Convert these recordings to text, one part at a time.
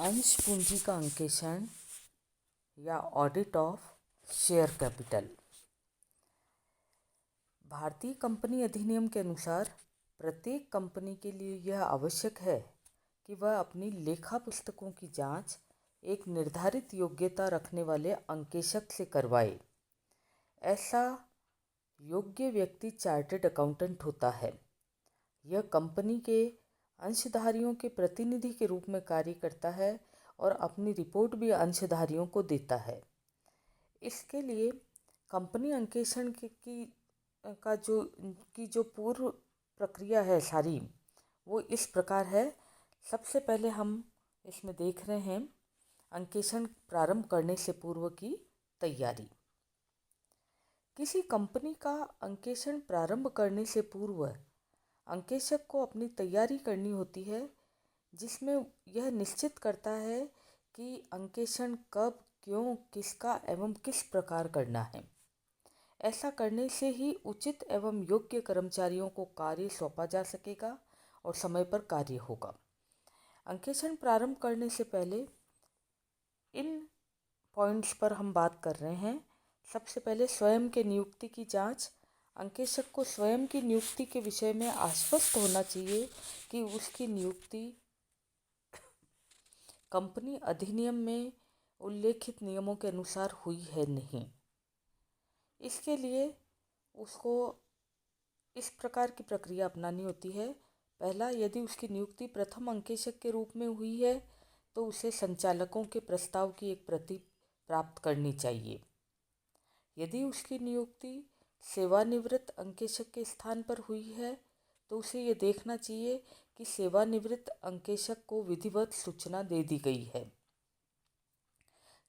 अंश पूंजी का अंकेक्षण या ऑडिट ऑफ शेयर कैपिटल। भारतीय कंपनी अधिनियम के अनुसार प्रत्येक कंपनी के लिए यह आवश्यक है कि वह अपनी लेखा पुस्तकों की जांच एक निर्धारित योग्यता रखने वाले अंकेक्षक से करवाए। ऐसा योग्य व्यक्ति चार्टर्ड अकाउंटेंट होता है। यह कंपनी के अंशधारियों के प्रतिनिधि के रूप में कार्य करता है और अपनी रिपोर्ट भी अंशधारियों को देता है। इसके लिए कंपनी अंकेक्षण की जो पूर्व प्रक्रिया है सारी, वो इस प्रकार है। सबसे पहले हम इसमें देख रहे हैं अंकेक्षण प्रारंभ करने से पूर्व की तैयारी। किसी कंपनी का अंकेक्षण प्रारंभ करने से पूर्व अंकेक्षक को अपनी तैयारी करनी होती है, जिसमें यह निश्चित करता है कि अंकेक्षण कब, क्यों, किसका एवं किस प्रकार करना है। ऐसा करने से ही उचित एवं योग्य कर्मचारियों को कार्य सौंपा जा सकेगा और समय पर कार्य होगा। अंकेक्षण प्रारंभ करने से पहले इन पॉइंट्स पर हम बात कर रहे हैं। सबसे पहले स्वयं के नियुक्ति की जांच। अंकेक्षक को स्वयं की नियुक्ति के विषय में आश्वस्त होना चाहिए कि उसकी नियुक्ति कंपनी अधिनियम में उल्लेखित नियमों के अनुसार हुई है नहीं। इसके लिए उसको इस प्रकार की प्रक्रिया अपनानी होती है। पहला, यदि उसकी नियुक्ति प्रथम अंकेक्षक के रूप में हुई है तो उसे संचालकों के प्रस्ताव की एक प्रति प्राप्त करनी चाहिए। यदि उसकी नियुक्ति सेवानिवृत्त अंकेक्षक के स्थान पर हुई है तो उसे ये देखना चाहिए कि सेवानिवृत्त अंकेक्षक को विधिवत सूचना दे दी गई है।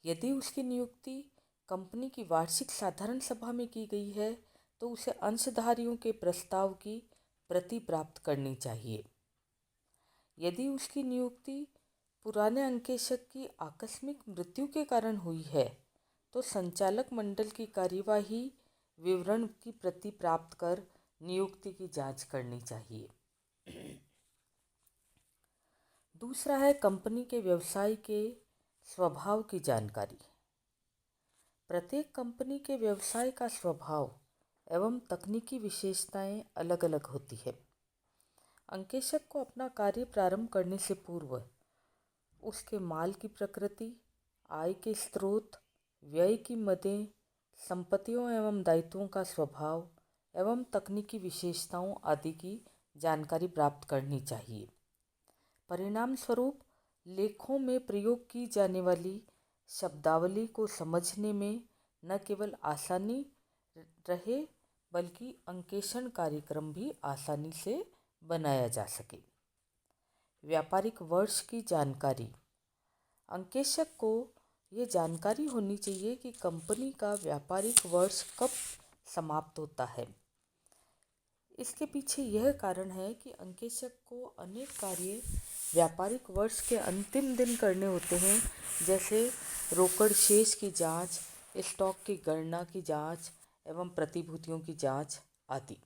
यदि उसकी नियुक्ति कंपनी की वार्षिक साधारण सभा में की गई है तो उसे अंशधारियों के प्रस्ताव की प्रति प्राप्त करनी चाहिए। यदि उसकी नियुक्ति पुराने अंकेक्षक की आकस्मिक मृत्यु के कारण हुई है तो संचालक मंडल की कार्यवाही विवरण की प्रति प्राप्त कर नियुक्ति की जांच करनी चाहिए। दूसरा है कंपनी के व्यवसाय के स्वभाव की जानकारी। प्रत्येक कंपनी के व्यवसाय का स्वभाव एवं तकनीकी विशेषताएं अलग अलग होती है। अंकेक्षक को अपना कार्य प्रारंभ करने से पूर्व उसके माल की प्रकृति, आय के स्रोत, व्यय की मदें, संपत्तियों एवं दायित्वों का स्वभाव एवं तकनीकी विशेषताओं आदि की जानकारी प्राप्त करनी चाहिए। परिणाम स्वरूप लेखों में प्रयोग की जाने वाली शब्दावली को समझने में न केवल आसानी रहे बल्कि अंकेक्षण कार्यक्रम भी आसानी से बनाया जा सके। व्यापारिक वर्ष की जानकारी। अंकेक्षक को ये जानकारी होनी चाहिए कि कंपनी का व्यापारिक वर्ष कब समाप्त होता है। इसके पीछे यह कारण है कि अंकेक्षक को अनेक कार्य व्यापारिक वर्ष के अंतिम दिन करने होते हैं, जैसे रोकड़ शेष की जांच, स्टॉक की गणना की जांच एवं प्रतिभूतियों की जांच आदि।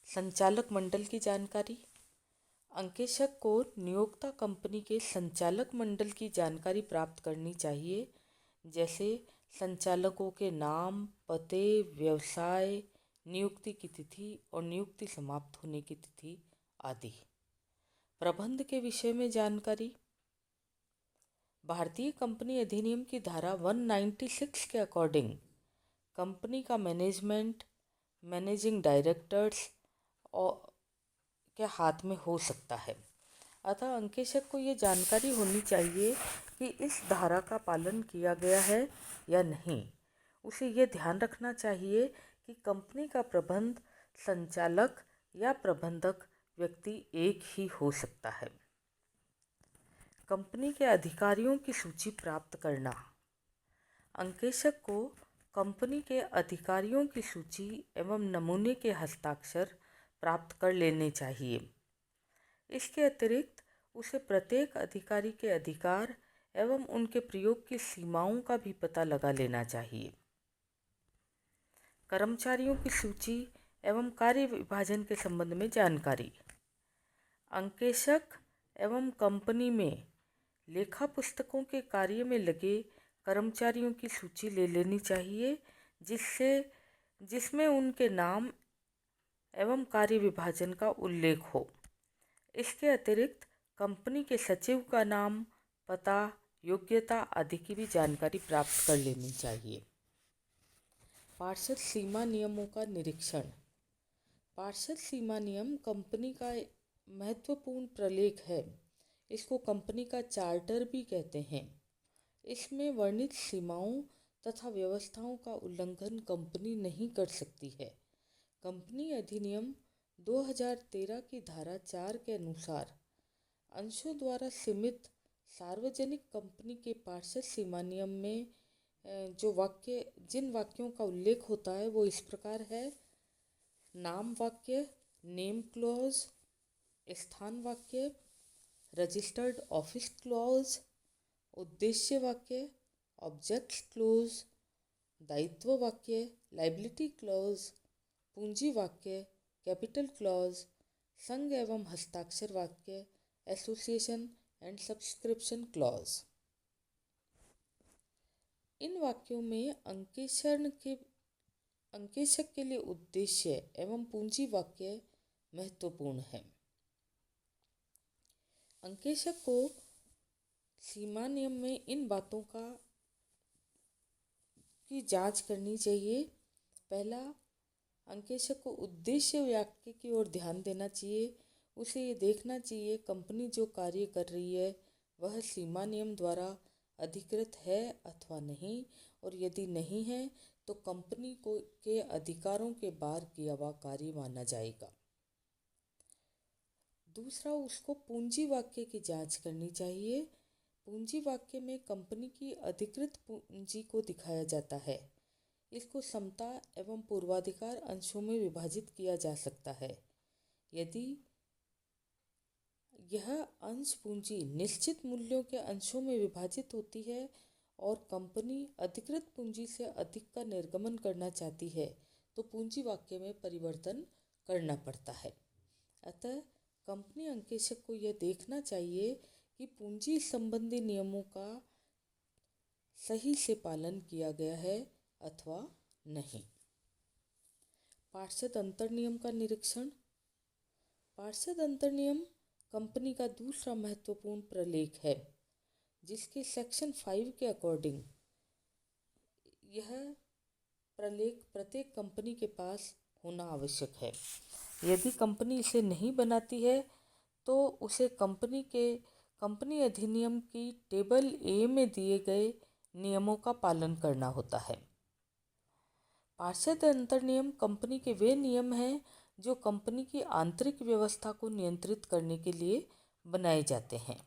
संचालक मंडल की जानकारी। अंकेक्षक को नियोक्ता कंपनी के संचालक मंडल की जानकारी प्राप्त करनी चाहिए, जैसे संचालकों के नाम, पते, व्यवसाय, नियुक्ति की तिथि और नियुक्ति समाप्त होने की तिथि आदि। प्रबंध के विषय में जानकारी। भारतीय कंपनी अधिनियम की धारा 196 के अकॉर्डिंग कंपनी का मैनेजमेंट मैनेजिंग डायरेक्टर्स के हाथ में हो सकता है। अतः अंकेक्षक को ये जानकारी होनी चाहिए कि इस धारा का पालन किया गया है या नहीं। उसे ये ध्यान रखना चाहिए कि कंपनी का प्रबंध संचालक या प्रबंधक व्यक्ति एक ही हो सकता है। कंपनी के अधिकारियों की सूची प्राप्त करना। अंकेक्षक को कंपनी के अधिकारियों की सूची एवं नमूने के हस्ताक्षर प्राप्त कर लेने चाहिए। इसके अतिरिक्त उसे प्रत्येक अधिकारी के अधिकार एवं उनके प्रयोग की सीमाओं का भी पता लगा लेना चाहिए। कर्मचारियों की सूची एवं कार्य विभाजन के संबंध में जानकारी। अंकेक्षक एवं कंपनी में लेखा पुस्तकों के कार्य में लगे कर्मचारियों की सूची ले लेनी चाहिए, जिसमें उनके नाम एवं कार्य विभाजन का उल्लेख हो। इसके अतिरिक्त कंपनी के सचिव का नाम, पता, योग्यता आदि की भी जानकारी प्राप्त कर लेनी चाहिए। पार्षद सीमा नियमों का निरीक्षण। पार्षद सीमा नियम कंपनी का महत्वपूर्ण प्रलेख है। इसको कंपनी का चार्टर भी कहते हैं। इसमें वर्णित सीमाओं तथा व्यवस्थाओं का उल्लंघन कंपनी नहीं कर सकती है। कंपनी अधिनियम 2013 की धारा 4 के अनुसार अंशों द्वारा सीमित सार्वजनिक कंपनी के पार्षद सीमा नियम में जिन वाक्यों का उल्लेख होता है वो इस प्रकार है: नाम वाक्य, नेम क्लॉज, स्थान वाक्य, रजिस्टर्ड ऑफिस क्लॉज, उद्देश्य वाक्य, ऑब्जेक्ट्स क्लॉज, दायित्व वाक्य, लायबिलिटी क्लॉज, पूंजी वाक्य, कैपिटल क्लॉज, संघ एवं हस्ताक्षर वाक्य, एसोसिएशन एंड सब्सक्रिप्शन क्लॉज। इन वाक्यों में अंकेशक के लिए उद्देश्य एवं पूंजी वाक्य महत्वपूर्ण है। अंकेशक को सीमा नियम में इन बातों की जांच करनी चाहिए। पहला, अंकेशक को उद्देश्य वाक्य की ओर ध्यान देना चाहिए। उसे ये देखना चाहिए कंपनी जो कार्य कर रही है वह सीमा नियम द्वारा अधिकृत है अथवा नहीं, और यदि नहीं है तो कंपनी के अधिकारों के बाहर किया हुआ कार्य माना जाएगा। दूसरा, उसको पूंजी वाक्य की जांच करनी चाहिए। पूंजी वाक्य में कंपनी की अधिकृत पूंजी को दिखाया जाता है। इसको समता एवं पूर्वाधिकार अंशों में विभाजित किया जा सकता है। यदि यह अंश पूंजी निश्चित मूल्यों के अंशों में विभाजित होती है और कंपनी अधिकृत पूंजी से अधिक का निर्गमन करना चाहती है तो पूंजी वाक्य में परिवर्तन करना पड़ता है। अतः कंपनी अंकेशक को यह देखना चाहिए कि पूंजी संबंधी नियमों का सही से पालन किया गया है अथवा नहीं। पार्षद अंतर नियम का निरीक्षण। पार्षद अंतर नियम कंपनी का दूसरा महत्वपूर्ण प्रलेख है, जिसके सेक्शन 5 के अकॉर्डिंग यह प्रलेख प्रत्येक कंपनी के पास होना आवश्यक है। यदि कंपनी इसे नहीं बनाती है तो उसे कंपनी अधिनियम की टेबल ए में दिए गए नियमों का पालन करना होता है। पार्षद अंतर नियम कंपनी के वे नियम हैं जो कंपनी की आंतरिक व्यवस्था को नियंत्रित करने के लिए बनाए जाते हैं।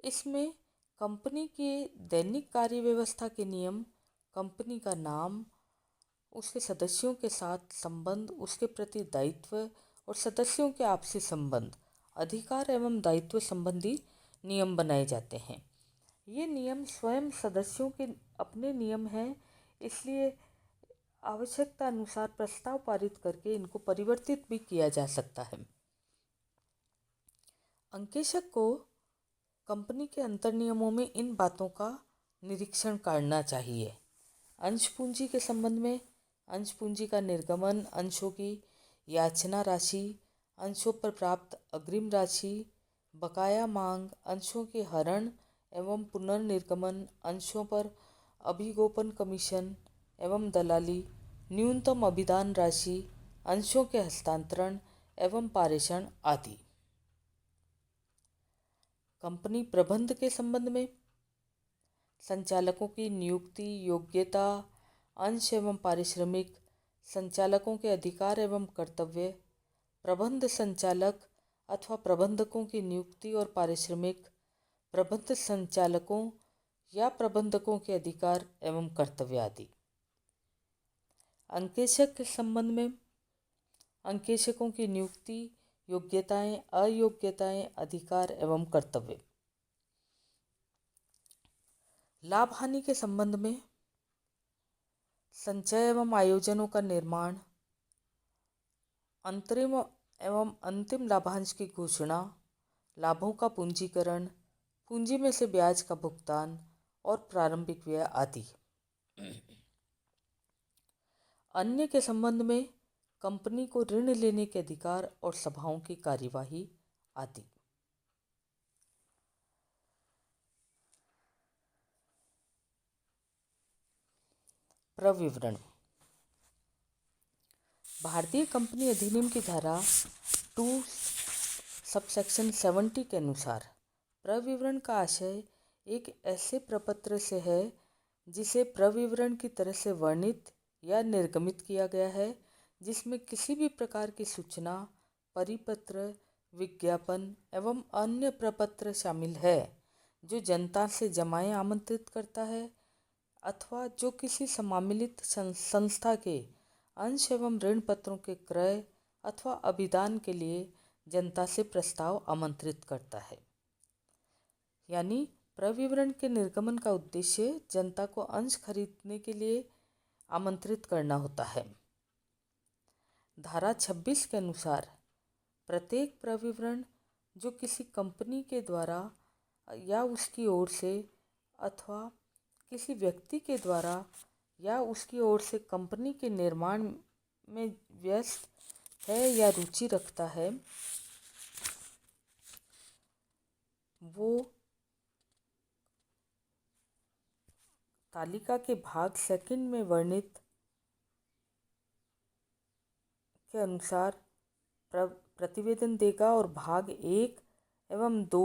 इसमें कंपनी के दैनिक कार्य व्यवस्था के नियम, कंपनी का नाम, उसके सदस्यों के साथ संबंध, उसके प्रति दायित्व और सदस्यों के आपसी संबंध, अधिकार एवं दायित्व संबंधी नियम बनाए जाते हैं। ये नियम स्वयं सदस्यों के अपने नियम हैं, इसलिए आवश्यकता अनुसार प्रस्ताव पारित करके इनको परिवर्तित भी किया जा सकता है। अंकेशक को कंपनी के अंतर नियमों में इन बातों का निरीक्षण करना चाहिए। अंश पूंजी के संबंध में अंश पूंजी का निर्गमन, अंशों की याचना राशि, अंशों पर प्राप्त अग्रिम राशि, बकाया मांग, अंशों के हरण एवं पुनर्निर्गमन, अंशों पर अभिगोपन कमीशन एवं दलाली, न्यूनतम अभिदान राशि, अंशों के हस्तांतरण एवं पारेषण आदि। कंपनी प्रबंध के संबंध में संचालकों की नियुक्ति, योग्यता, अंश एवं पारिश्रमिक, संचालकों के अधिकार एवं कर्तव्य, प्रबंध संचालक अथवा प्रबंधकों की नियुक्ति और पारिश्रमिक, प्रबंध संचालकों या प्रबंधकों के अधिकार एवं कर्तव्य आदि। अंकेशक के संबंध में अंकेशकों की नियुक्ति, योग्यताएं, अयोग्यताएं, अधिकार एवं कर्तव्य। लाभ हानि के संबंध में संचय एवं आयोजनों का निर्माण, अंतरिम एवं अंतिम लाभांश की घोषणा, लाभों का पूंजीकरण, पूंजी में से ब्याज का भुगतान और प्रारंभिक व्यय आदि। अन्य के संबंध में कंपनी को ऋण लेने के अधिकार और सभाओं की कार्यवाही आदि। प्रविवरण। भारतीय कंपनी अधिनियम की धारा 2 सबसेक्शन 70 के अनुसार प्रविवरण का आशय एक ऐसे प्रपत्र से है जिसे प्रविवरण की तरह से वर्णित या निर्गमित किया गया है, जिसमें किसी भी प्रकार की सूचना, परिपत्र, विज्ञापन एवं अन्य प्रपत्र शामिल है जो जनता से जमाएं आमंत्रित करता है अथवा जो किसी सम्मिलित संस्था के अंश एवं ऋण पत्रों के क्रय अथवा अभिदान के लिए जनता से प्रस्ताव आमंत्रित करता है। यानी प्रविवरण के निर्गमन का उद्देश्य जनता को अंश खरीदने के लिए आमंत्रित करना होता है। धारा 26 के अनुसार प्रत्येक प्रविवरण जो किसी कंपनी के द्वारा या उसकी ओर से अथवा किसी व्यक्ति के द्वारा या उसकी ओर से कंपनी के निर्माण में व्यस्त है या रुचि रखता है, वो तालिका के भाग सेकंड में वर्णित के अनुसार प्रतिवेदन देगा और भाग 1 एवं 2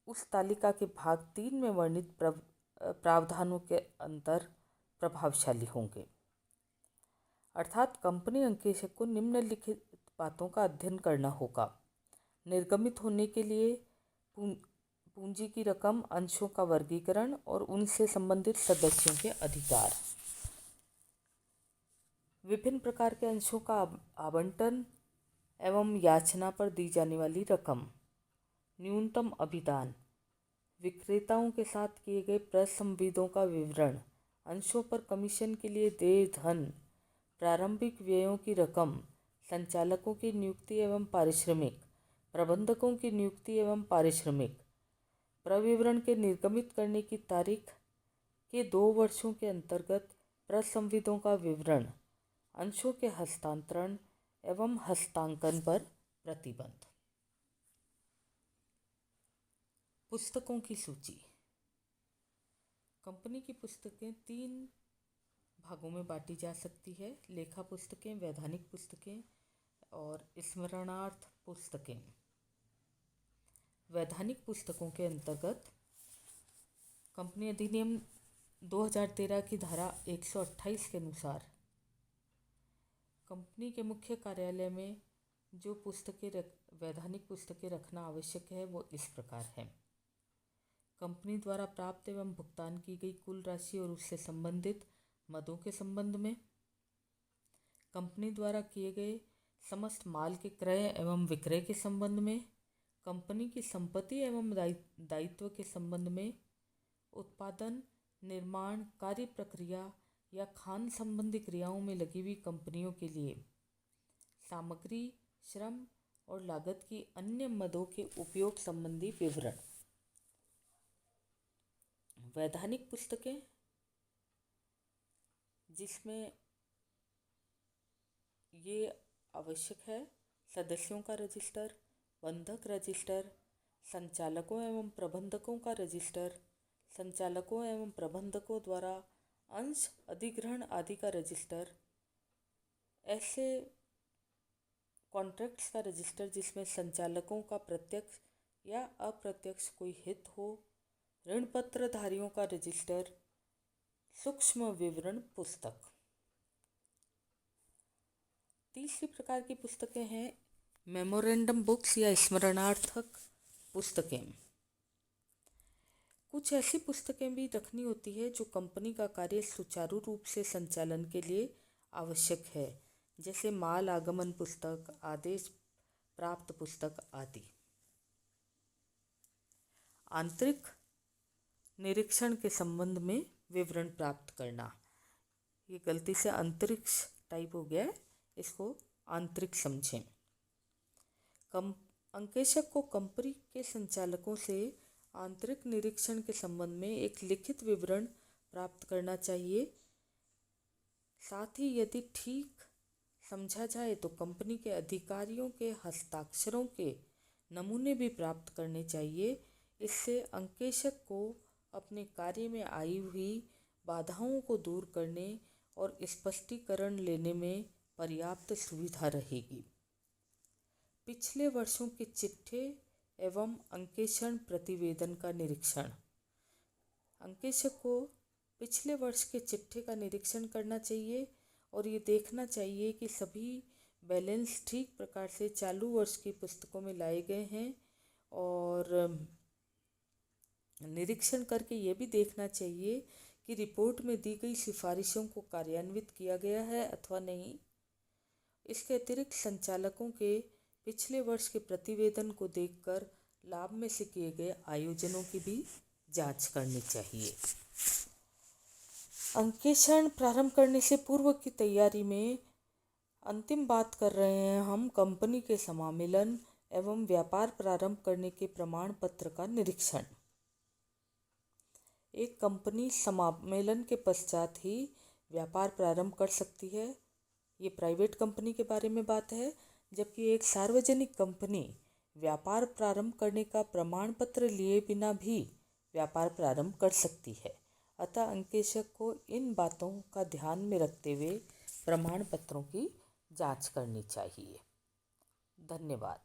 उस तालिका के भाग 3 में वर्णित प्रावधानों के अंतर प्रभावशाली होंगे। अर्थात कंपनी अंकेशक को निम्नलिखित बातों का अध्ययन करना होगा। निर्गमित होने के लिए पूंजी की रकम, अंशों का वर्गीकरण और उनसे संबंधित सदस्यों के अधिकार, विभिन्न प्रकार के अंशों का आवंटन एवं याचना पर दी जाने वाली रकम, न्यूनतम अभिदान, विक्रेताओं के साथ किए गए प्रसंविदों का विवरण, अंशों पर कमीशन के लिए देय धन, प्रारंभिक व्ययों की रकम, संचालकों की नियुक्ति एवं पारिश्रमिक, प्रबंधकों की नियुक्ति एवं पारिश्रमिक, प्रविवरण के निर्गमित करने की तारीख के 2 वर्षों के अंतर्गत प्रसंविदों का विवरण, अंशों के हस्तांतरण एवं हस्तांकन पर प्रतिबंध। पुस्तकों की सूची। कंपनी की पुस्तकें 3 भागों में बांटी जा सकती है: लेखा पुस्तकें, वैधानिक पुस्तकें और स्मरणार्थ पुस्तकें। वैधानिक पुस्तकों के अंतर्गत कंपनी अधिनियम 2013 की धारा 128 के अनुसार कंपनी के मुख्य कार्यालय में जो वैधानिक पुस्तकें रखना आवश्यक है वो इस प्रकार है: कंपनी द्वारा प्राप्त एवं भुगतान की गई कुल राशि और उससे संबंधित मदों के संबंध में, कंपनी द्वारा किए गए समस्त माल के क्रय एवं विक्रय के संबंध में, कंपनी की संपत्ति एवं दायित्व के संबंध में, उत्पादन, निर्माण, कार्य प्रक्रिया या खान संबंधी क्रियाओं में लगी हुई कंपनियों के लिए सामग्री, श्रम और लागत की अन्य मदों के उपयोग संबंधी विवरण। वैधानिक पुस्तकें जिसमें ये आवश्यक है: सदस्यों का रजिस्टर, बंधक रजिस्टर, संचालकों एवं प्रबंधकों का रजिस्टर, संचालकों एवं प्रबंधकों द्वारा अंश अधिग्रहण आदि का रजिस्टर, ऐसे कॉन्ट्रैक्ट्स का रजिस्टर जिसमें संचालकों का प्रत्यक्ष या अप्रत्यक्ष कोई हित हो, ऋण पत्र धारियों का रजिस्टर, सूक्ष्म विवरण पुस्तक। तीसरी प्रकार की पुस्तकें हैं मेमोरेंडम बुक्स या स्मरणार्थक पुस्तकें। कुछ ऐसी पुस्तकें भी रखनी होती है जो कंपनी का कार्य सुचारू रूप से संचालन के लिए आवश्यक है, जैसे माल आगमन पुस्तक, आदेश प्राप्त पुस्तक आदि। आंतरिक निरीक्षण के संबंध में विवरण प्राप्त करना, ये गलती से अंतरिक्ष टाइप हो गया है, इसको आंतरिक समझें। अंकेशक को कंपनी के संचालकों से आंतरिक निरीक्षण के संबंध में एक लिखित विवरण प्राप्त करना चाहिए। साथ ही यदि ठीक समझा जाए तो कंपनी के अधिकारियों के हस्ताक्षरों के नमूने भी प्राप्त करने चाहिए। इससे अंकेशक को अपने कार्य में आई हुई बाधाओं को दूर करने और स्पष्टीकरण लेने में पर्याप्त सुविधा रहेगी। पिछले वर्षों के चिट्ठे एवं अंकेक्षण प्रतिवेदन का निरीक्षण। अंकेशक को पिछले वर्ष के चिट्ठे का निरीक्षण करना चाहिए और ये देखना चाहिए कि सभी बैलेंस ठीक प्रकार से चालू वर्ष की पुस्तकों में लाए गए हैं और निरीक्षण करके ये भी देखना चाहिए कि रिपोर्ट में दी गई सिफारिशों को कार्यान्वित किया गया है अथवा नहीं। इसके अतिरिक्त संचालकों के पिछले वर्ष के प्रतिवेदन को देखकर लाभ में से किए गए आयोजनों की भी जांच करनी चाहिए। अंकेक्षण प्रारंभ करने से पूर्व की तैयारी में अंतिम बात कर रहे हैं हम कंपनी के समामेलन एवं व्यापार प्रारंभ करने के प्रमाण पत्र का निरीक्षण। एक कंपनी समामेलन के पश्चात ही व्यापार प्रारंभ कर सकती है। ये प्राइवेट कंपनी के बारे में बात है, जबकि एक सार्वजनिक कंपनी व्यापार प्रारंभ करने का प्रमाण पत्र लिए बिना भी व्यापार प्रारंभ कर सकती है। अतः अंकेशक को इन बातों का ध्यान में रखते हुए प्रमाण पत्रों की जांच करनी चाहिए। धन्यवाद।